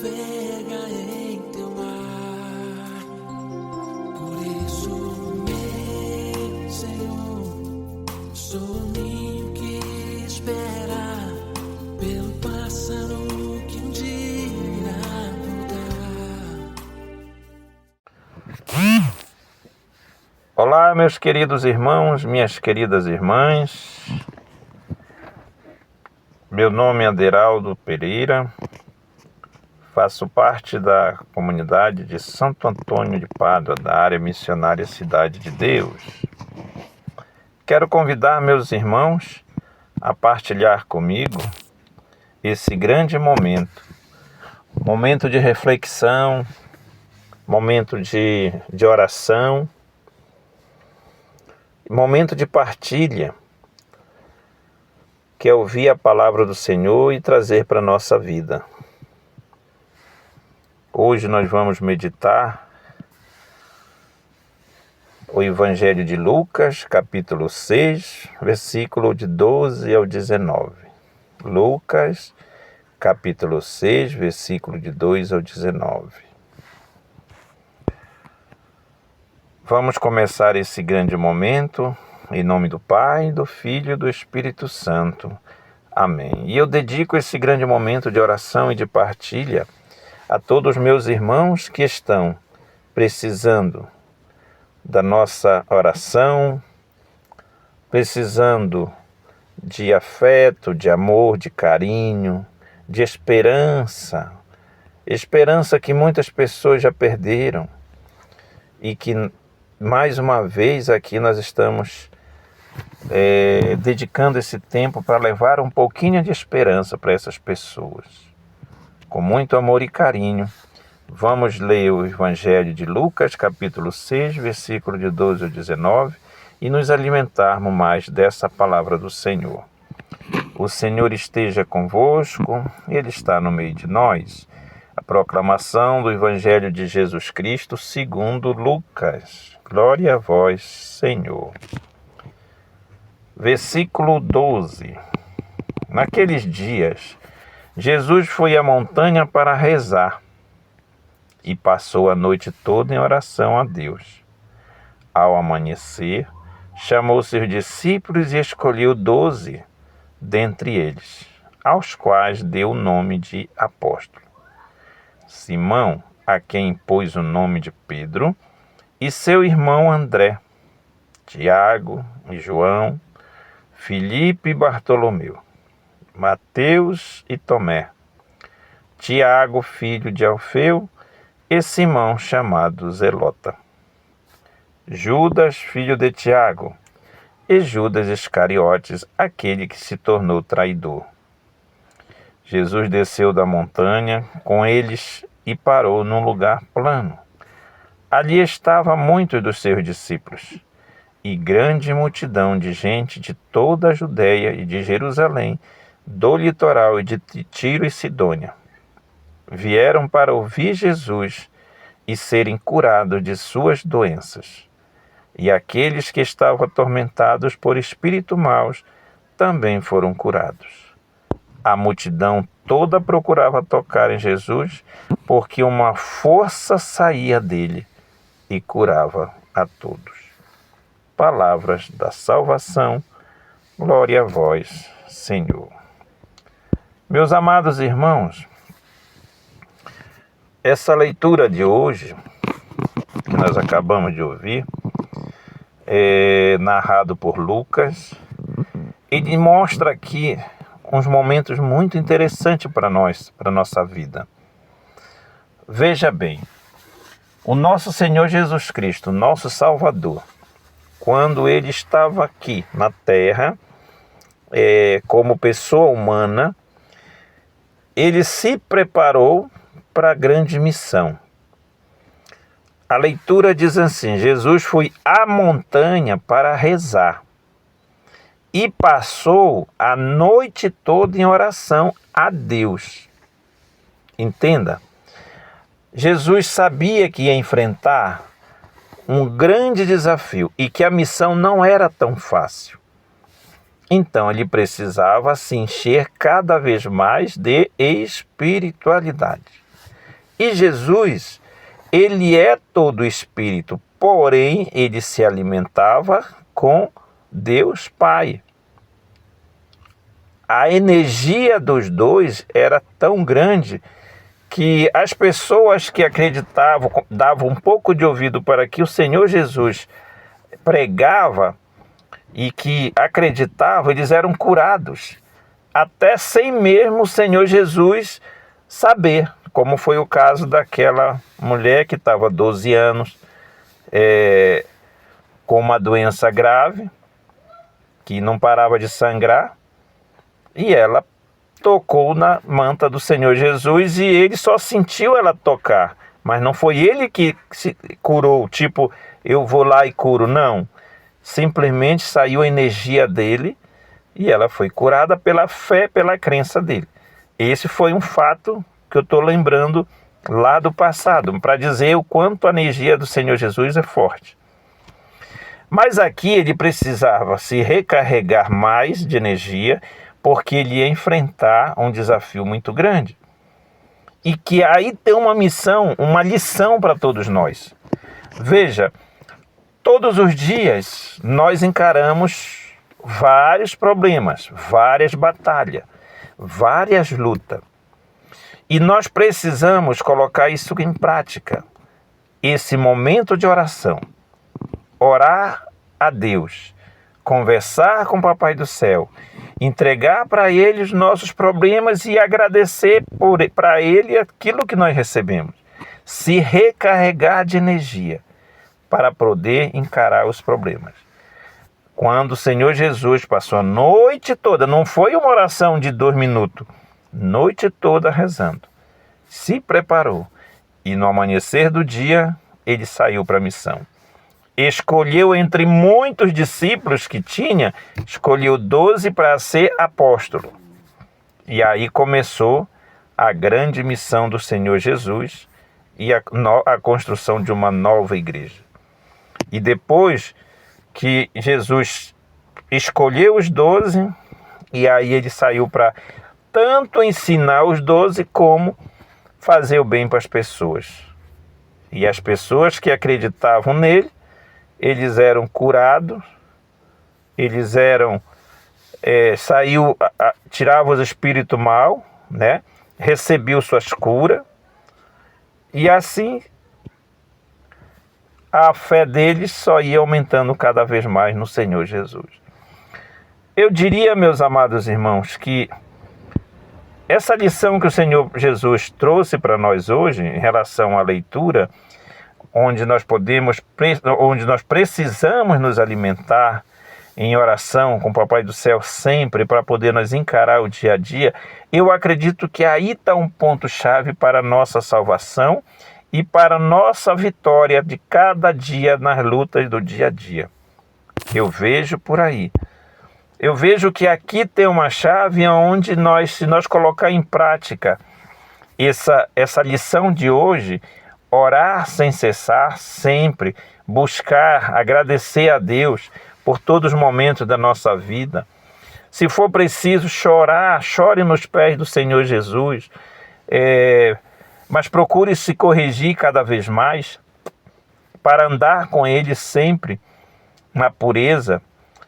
navega em teu mar. Por isso, meu Senhor, sou o ninho que espera pelo pássaro que um dia irá voltar. Olá, meus queridos irmãos, minhas queridas irmãs. Meu nome é Aderaldo Pereira, faço parte da comunidade de Santo Antônio de Pádua, da área missionária Cidade de Deus. Quero convidar meus irmãos a partilhar comigo esse grande momento de reflexão, momento de oração, momento de partilha, que é ouvir a palavra do Senhor e trazer para a nossa vida. Hoje nós vamos meditar o Evangelho de Lucas, capítulo 6, versículo de 12 ao 19. Lucas, capítulo 6, versículo de 2 ao 19. Vamos começar esse grande momento em nome do Pai, do Filho e do Espírito Santo. Amém. E eu dedico esse grande momento de oração e de partilha a todos os meus irmãos que estão precisando da nossa oração, precisando de afeto, de amor, de carinho, de esperança. Esperança que muitas pessoas já perderam e que, mais uma vez, aqui nós estamos dedicando esse tempo para levar um pouquinho de esperança para essas pessoas. Com muito amor e carinho, vamos ler o Evangelho de Lucas, capítulo 6, versículo de 12 ao 19, e nos alimentarmos mais dessa palavra do Senhor. O Senhor esteja convosco, Ele está no meio de nós. A proclamação do Evangelho de Jesus Cristo segundo Lucas. Glória a vós, Senhor. Versículo 12. Naqueles dias, Jesus foi à montanha para rezar e passou a noite toda em oração a Deus. Ao amanhecer, chamou seus discípulos e escolheu 12 dentre eles, aos quais deu o nome de apóstolo. Simão, a quem pôs o nome de Pedro, e seu irmão André, Tiago e João, Filipe e Bartolomeu, Mateus e Tomé, Tiago, filho de Alfeu, e Simão, chamado Zelota, Judas, filho de Tiago, e Judas Iscariotes, aquele que se tornou traidor. Jesus desceu da montanha com eles e parou num lugar plano. Ali estavam muitos dos seus discípulos, e grande multidão de gente de toda a Judéia e de Jerusalém, do litoral e de Tiro e Sidônia. Vieram para ouvir Jesus e serem curados de suas doenças. E aqueles que estavam atormentados por espíritos maus também foram curados. A multidão toda procurava tocar em Jesus, porque uma força saía dele e curava a todos. Palavras da salvação, glória a vós, Senhor. Meus amados irmãos, essa leitura de hoje, que nós acabamos de ouvir, é narrado por Lucas, ele mostra aqui uns momentos muito interessantes para nós, para a nossa vida. Veja bem, o nosso Senhor Jesus Cristo, nosso Salvador, quando ele estava aqui na terra, como pessoa humana, ele se preparou para a grande missão. A leitura diz assim: Jesus foi à montanha para rezar e passou a noite toda em oração a Deus. Entenda, Jesus sabia que ia enfrentar um grande desafio e que a missão não era tão fácil. Então ele precisava se encher cada vez mais de espiritualidade. E Jesus, ele é todo espírito, porém ele se alimentava com Deus Pai. A energia dos dois era tão grande que as pessoas que acreditavam, davam um pouco de ouvido para que o Senhor Jesus pregava e que acreditavam, eles eram curados, até sem mesmo o Senhor Jesus saber, como foi o caso daquela mulher que estava 12 anos com uma doença grave, que não parava de sangrar, e ela tocou na manta do Senhor Jesus e ele só sentiu ela tocar, mas não foi ele que se curou, tipo, eu vou lá e curo, não. Simplesmente saiu a energia dele e ela foi curada pela fé, pela crença dele. Esse foi um fato que eu estou lembrando lá do passado, para dizer o quanto a energia do Senhor Jesus é forte. Mas aqui ele precisava se recarregar mais de energia, porque ele ia enfrentar um desafio muito grande. E que aí tem uma missão, uma lição para todos nós. Veja, todos os dias nós encaramos vários problemas, várias batalhas, várias lutas. E nós precisamos colocar isso em prática. Esse momento de oração, orar a Deus, conversar com o Papai do Céu, entregar para Ele os nossos problemas e agradecer para Ele aquilo que nós recebemos. Se recarregar de energia para poder encarar os problemas. Quando o Senhor Jesus passou a noite toda, não foi uma oração de 2 minutos, noite toda rezando, se preparou e no amanhecer do dia ele saiu para a missão. Escolheu entre muitos discípulos que tinha, escolheu 12 para ser apóstolo. E aí começou a grande missão do Senhor Jesus e a construção de uma nova igreja. E depois que Jesus escolheu os 12, e aí ele saiu para tanto ensinar os 12 como fazer o bem para as pessoas. E as pessoas que acreditavam nele, eles eram curados, eles eram, tiravam os espíritos mal, né? Recebiam suas curas, e assim a fé deles só ia aumentando cada vez mais no Senhor Jesus. Eu diria, meus amados irmãos, que essa lição que o Senhor Jesus trouxe para nós hoje, em relação à leitura, onde nós precisamos nos alimentar em oração com o Papai do Céu sempre, para poder nos encarar o dia a dia, eu acredito que aí está um ponto-chave para a nossa salvação e para a nossa vitória de cada dia nas lutas do dia a dia. Eu vejo por aí. Eu vejo que aqui tem uma chave onde se nós colocar em prática essa lição de hoje, orar sem cessar, sempre, buscar, agradecer a Deus por todos os momentos da nossa vida. Se for preciso chorar, chore nos pés do Senhor Jesus, mas procure se corrigir cada vez mais para andar com Ele sempre na pureza.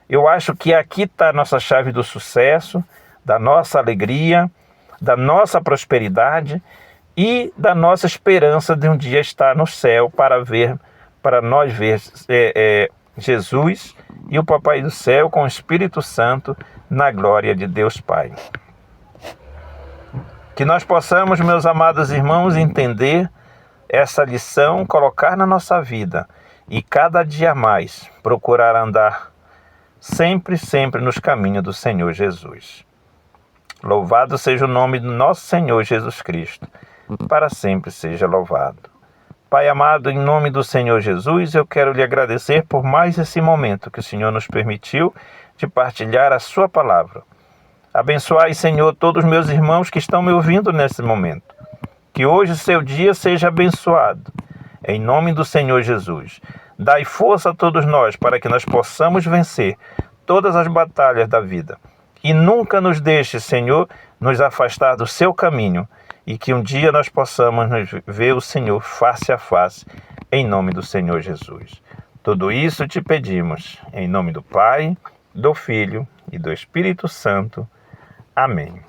Eu acho que aqui está a nossa chave do sucesso, da nossa alegria, da nossa prosperidade e da nossa esperança de um dia estar no céu para nós ver Jesus e o Papai do Céu com o Espírito Santo na glória de Deus Pai. Que nós possamos, meus amados irmãos, entender essa lição, colocar na nossa vida e cada dia mais procurar andar sempre, sempre nos caminhos do Senhor Jesus. Louvado seja o nome do nosso Senhor Jesus Cristo, para sempre seja louvado. Pai amado, em nome do Senhor Jesus, eu quero lhe agradecer por mais esse momento que o Senhor nos permitiu de partilhar a sua palavra. Abençoai, Senhor, todos os meus irmãos que estão me ouvindo nesse momento. Que hoje o seu dia seja abençoado. Em nome do Senhor Jesus. Dai força a todos nós para que nós possamos vencer todas as batalhas da vida. E nunca nos deixe, Senhor, nos afastar do seu caminho e que um dia nós possamos ver o Senhor face a face, em nome do Senhor Jesus. Tudo isso te pedimos, em nome do Pai, do Filho e do Espírito Santo. Amém.